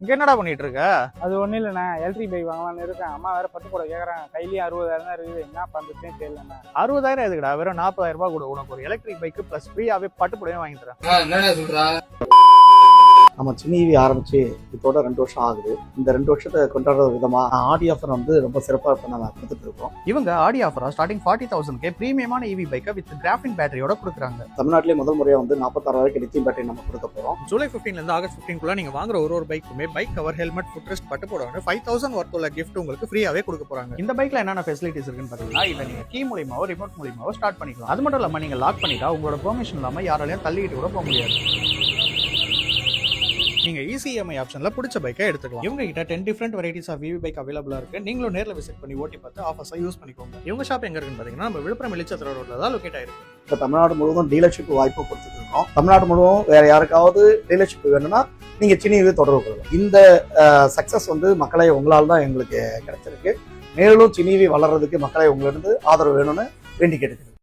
இங்க என்னடா பண்ணிட்டு இருக்க? அது ஒன்றும் இல்லைண்ணா, எலக்ட்ரிக் பைக் வாங்கலாம்னு இருக்கேன். அம்மா வேற பட்டு கூட கேட்குறாங்க. கையிலேயே 60,000 தான் இருக்குது. என்ன பண்ணுறதுனே தெரியலண்ணா. 60,000 எதுக்குடா? வெறும் 40,000 ரூபாய் கூட உனக்கு ஒரு எலக்ட்ரிக் பைக் பிளஸ் ஃப்ரீயாவே பட்டுப்புடவே வாங்கி தரேன். என்னடா சொல்றா? நம்ம சின்ன ஆரம்பிச்சு இதோட 2 வருஷம் ஆகுது. இந்த 2 வருஷத்தை கொண்டாடுற விதமா ஆடி ஆஃபர் வந்து ரொம்ப சிறப்பாக இப்போ நம்ம கொடுத்துட்டு இருக்கோம். இவங்க ஆடி ஆஃபரா ஸ்டார்டிங் 40,000 பிரீமியமான ஈவி பைக்கை வித் கிராஃபின் பேட்டரியோட கொடுக்குறாங்க. தமிழ்நாட்டிலே முதல் முறையாக வந்து 46,000 லித்தியம் பேட்டரி நம்ம கொடுக்க போறோம். ஜூலை 15 இருந்து ஆகஸ்ட் 15 நீங்க வாங்குற ஒரு பைக்குமே bike cover, helmet, foot rest, பட்டு போட 5,000 ஒர்த் உள்ள கிஃப்ட் உங்களுக்கு ஃப்ரீயாவே கொடுக்க போறாங்க. இந்த பைக்ல என்னென்ன ஃபெசிலிட்டிஸ் இருக்குன்னு பாத்தீங்கன்னா, இதை நீங்க கீ மூலமாவோ ரிமோட் மூலமாவோ ஸ்டார்ட் பண்ணிக்கலாம். அது மட்டும் இல்லாம நீங்க லாக் பண்ணிட்டா உங்களோட பெர்மிஷன் இல்லாம யாராலையும் தள்ளிட்டு கூட போக முடியாது. நீங்க ECMI ஆப்ஷன்ல பிடிச்ச பைக்கை எடுத்துக்கலாம். இவங்க கிட்ட 10 different varieties of EV bike அவைலபிளா இருக்கு. நீங்களும் நேர்ல விசிட் பண்ணி ஓட்டி பார்த்து ஆஃபர்ஸை யூஸ் பண்ணிக்கோங்க. இவங்க ஷாப் எங்க இருக்குன்னு பாத்தீங்கன்னா, நம்ம விழுப்புரம் வெளிச்சத்திர ரோட்ல தான் லொகேட் ஆயிருக்கு. இப்போ தமிழ்நாடு முழுவதும் டீலர்ஷிப் வாய்ப்பு கொடுத்துட்டு இருக்கோம். தமிழ்நாடு முழுவதும் வேற யாருக்காவது டீலர்ஷிப் வேணும்னா நீங்க சின்ன தொடர்பு கொள்ளலாம். இந்த சக்சஸ் வந்து மக்களை உங்களால் தான் எங்களுக்கு கிடைச்சிருக்கு. மேலும் சின்ன வளர்றதுக்கு மக்களை உங்களிருந்து ஆதரவு வேணும்னு வேண்டி கேட்டுக்கிறேன்.